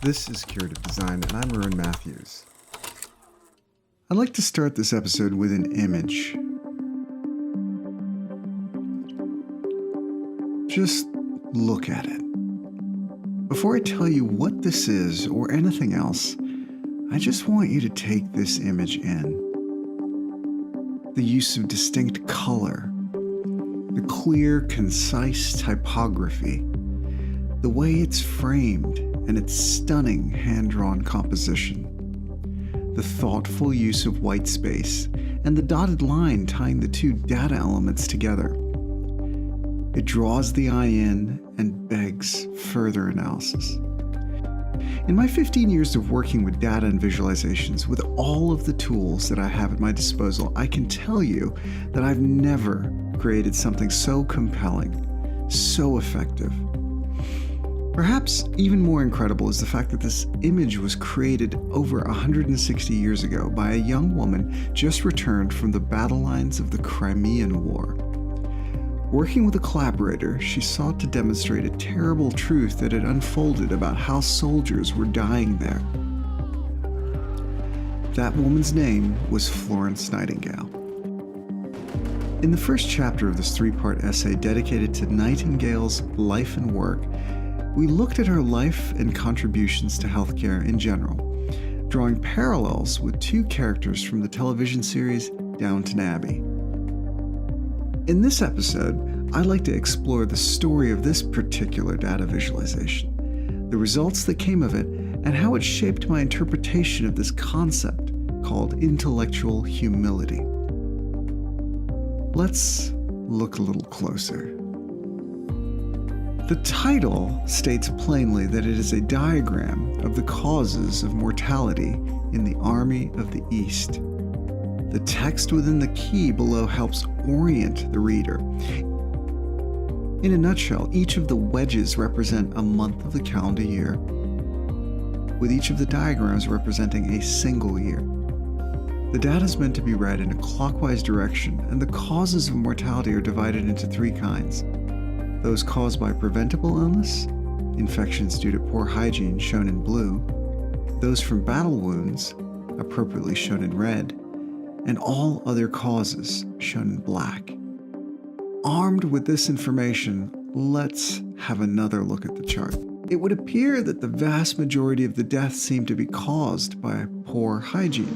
This is Curative Design, and I'm Ruin Matthews. I'd like to start this episode with an image. Just look at it. Before I tell you what this is or anything else, I just want you to take this image in. The use of distinct color, the clear, concise typography, the way it's framed, and its stunning hand-drawn composition, the thoughtful use of white space, and the dotted line tying the two data elements together. It draws the eye in and begs further analysis. In my 15 years of working with data and visualizations, with all of the tools that I have at my disposal, I can tell you that I've never created something so compelling, so effective. Perhaps even more incredible is the fact that this image was created over 160 years ago by a young woman just returned from the battle lines of the Crimean War. Working with a collaborator, she sought to demonstrate a terrible truth that had unfolded about how soldiers were dying there. That woman's name was Florence Nightingale. In the first chapter of this three-part essay dedicated to Nightingale's life and work, we looked at her life and contributions to healthcare in general, drawing parallels with two characters from the television series Downton Abbey. In this episode, I'd like to explore the story of this particular data visualization, the results that came of it, and how it shaped my interpretation of this concept called intellectual humility. Let's look a little closer. The title states plainly that it is a diagram of the causes of mortality in the Army of the East. The text within the key below helps orient the reader. In a nutshell, each of the wedges represent a month of the calendar year, with each of the diagrams representing a single year. The data is meant to be read in a clockwise direction, and the causes of mortality are divided into three kinds. Those caused by preventable illness, infections due to poor hygiene shown in blue, those from battle wounds, appropriately shown in red, and all other causes shown in black. Armed with this information, let's have another look at the chart. It would appear that the vast majority of the deaths seem to be caused by poor hygiene.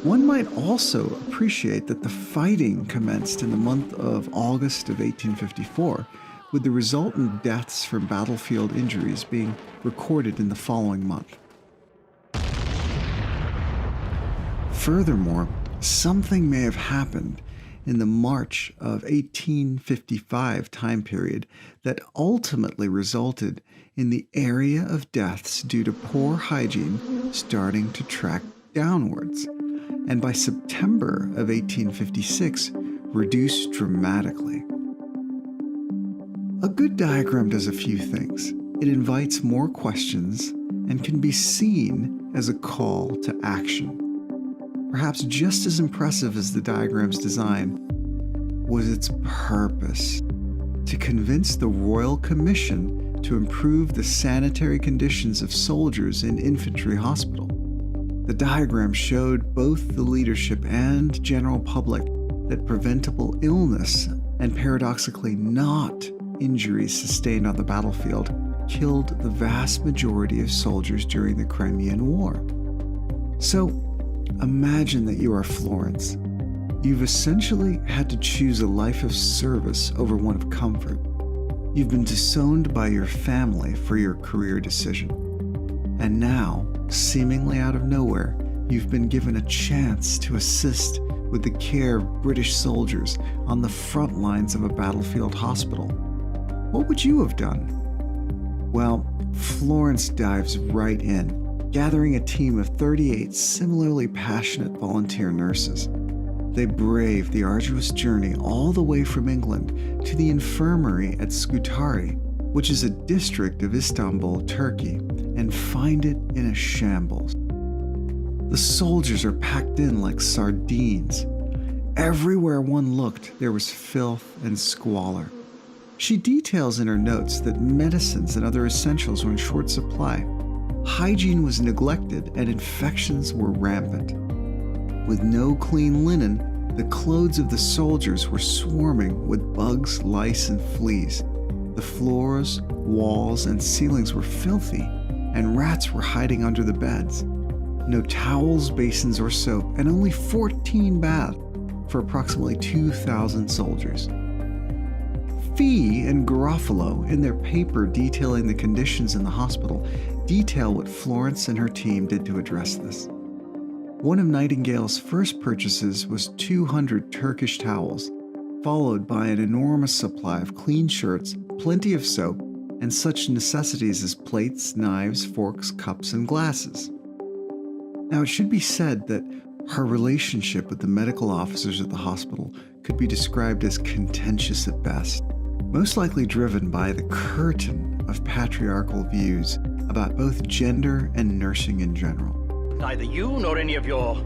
One might also appreciate that the fighting commenced in the month of August of 1854, with the resultant deaths from battlefield injuries being recorded in the following month. Furthermore, something may have happened in the March of 1855 time period that ultimately resulted in the area of deaths due to poor hygiene starting to track downwards, and by September of 1856 reduced dramatically. A good diagram does a few things. It invites more questions and can be seen as a call to action. Perhaps just as impressive as the diagram's design was its purpose: to convince the Royal Commission to improve the sanitary conditions of soldiers in infantry hospital. The diagram showed both the leadership and general public that preventable illness, and paradoxically not injuries sustained on the battlefield, killed the vast majority of soldiers during the Crimean War. So, imagine that you are Florence. You've essentially had to choose a life of service over one of comfort. You've been disowned by your family for your career decision. And now, seemingly out of nowhere, you've been given a chance to assist with the care of British soldiers on the front lines of a battlefield hospital. What would you have done? Well, Florence dives right in, gathering a team of 38 similarly passionate volunteer nurses. They brave the arduous journey all the way from England to the infirmary at Scutari, which is a district of Istanbul, Turkey, and find it in a shambles. The soldiers are packed in like sardines. Everywhere one looked, there was filth and squalor. She details in her notes that medicines and other essentials were in short supply. hygiene was neglected and infections were rampant. With no clean linen, the clothes of the soldiers were swarming with bugs, lice, and fleas. The floors, walls, and ceilings were filthy, and rats were hiding under the beds. No towels, basins, or soap, and only 14 baths for approximately 2,000 soldiers. Fee and Garofalo, in their paper detailing the conditions in the hospital, detail what Florence and her team did to address this. One of Nightingale's first purchases was 200 Turkish towels, followed by an enormous supply of clean shirts, plenty of soap, and such necessities as plates, knives, forks, cups, and glasses. Now, it should be said that her relationship with the medical officers at the hospital could be described as contentious at best, most likely driven by the curtain of patriarchal views about both gender and nursing in general. Neither you nor any of your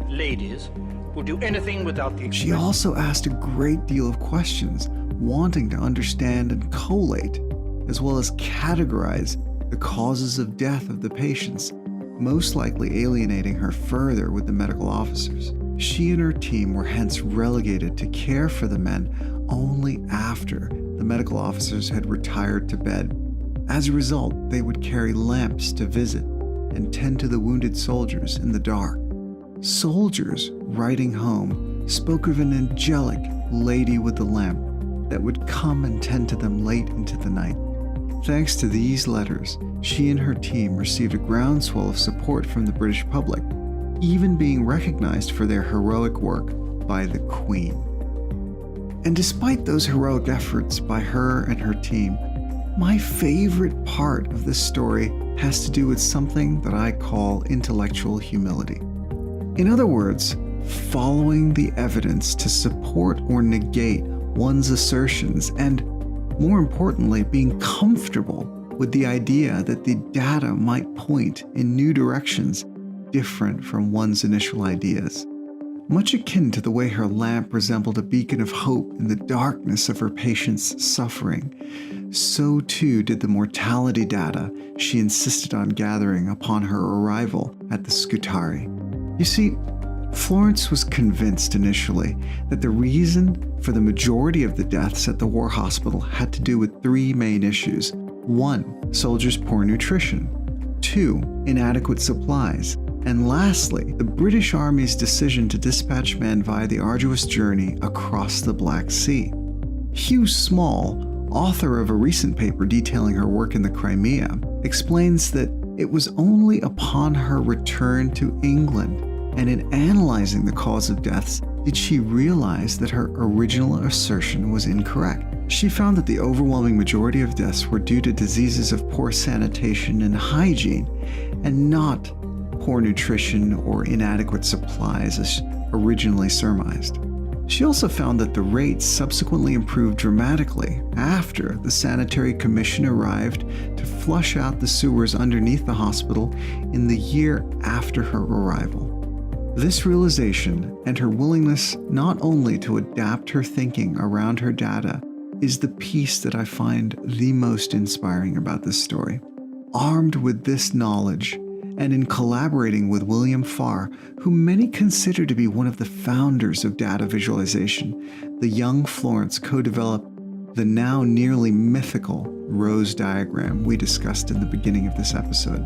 ladies will do anything without the... She also asked a great deal of questions, wanting to understand and collate, as well as categorize the causes of death of the patients, most likely alienating her further with the medical officers. She and her team were hence relegated to care for the men only after the medical officers had retired to bed. As a result, they would carry lamps to visit and tend to the wounded soldiers in the dark. Soldiers writing home spoke of an angelic lady with the lamp that would come and tend to them late into the night. Thanks to these letters, she and her team received a groundswell of support from the British public, even being recognized for their heroic work by the Queen. And despite those heroic efforts by her and her team, my favorite part of this story has to do with something that I call intellectual humility. In other words, following the evidence to support or negate one's assertions, and more importantly, being comfortable with the idea that the data might point in new directions different from one's initial ideas. Much akin to the way her lamp resembled a beacon of hope in the darkness of her patient's suffering, so too did the mortality data she insisted on gathering upon her arrival at the Scutari. You see, Florence was convinced initially that the reason for the majority of the deaths at the war hospital had to do with three main issues. 1. Soldiers' poor nutrition. 2. Inadequate supplies. And lastly, the British Army's decision to dispatch men via the arduous journey across the Black Sea. Hugh Small, author of a recent paper detailing her work in the Crimea, explains that it was only upon her return to England and in analyzing the cause of deaths did she realize that her original assertion was incorrect. She found that the overwhelming majority of deaths were due to diseases of poor sanitation and hygiene, and not poor nutrition or inadequate supplies as originally surmised. She also found that the rates subsequently improved dramatically after the Sanitary Commission arrived to flush out the sewers underneath the hospital in the year after her arrival. This realization and her willingness not only to adapt her thinking around her data is the piece that I find the most inspiring about this story. Armed with this knowledge, and in collaborating with William Farr, who many consider to be one of the founders of data visualization, the young Florence co-developed the now nearly mythical rose diagram we discussed in the beginning of this episode.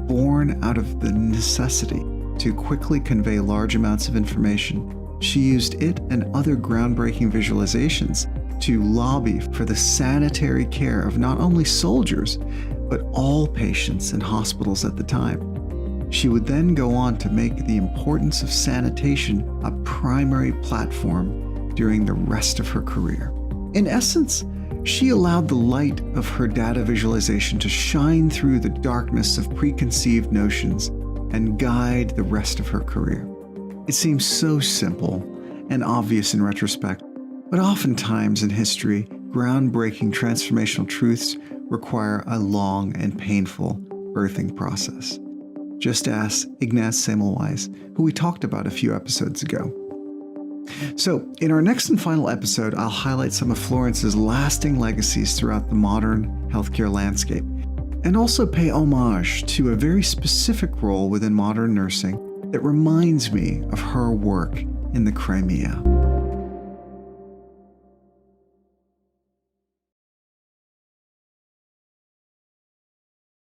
Born out of the necessity to quickly convey large amounts of information, she used it and other groundbreaking visualizations to lobby for the sanitary care of not only soldiers, but all patients in hospitals at the time. She would then go on to make the importance of sanitation a primary platform during the rest of her career. In essence, she allowed the light of her data visualization to shine through the darkness of preconceived notions and guide the rest of her career. It seems so simple and obvious in retrospect, but oftentimes in history, groundbreaking transformational truths require a long and painful birthing process. Just ask Ignaz Semmelweis, who we talked about a few episodes ago. So, in our next and final episode, I'll highlight some of Florence's lasting legacies throughout the modern healthcare landscape. and also pay homage to a very specific role within modern nursing that reminds me of her work in the Crimea.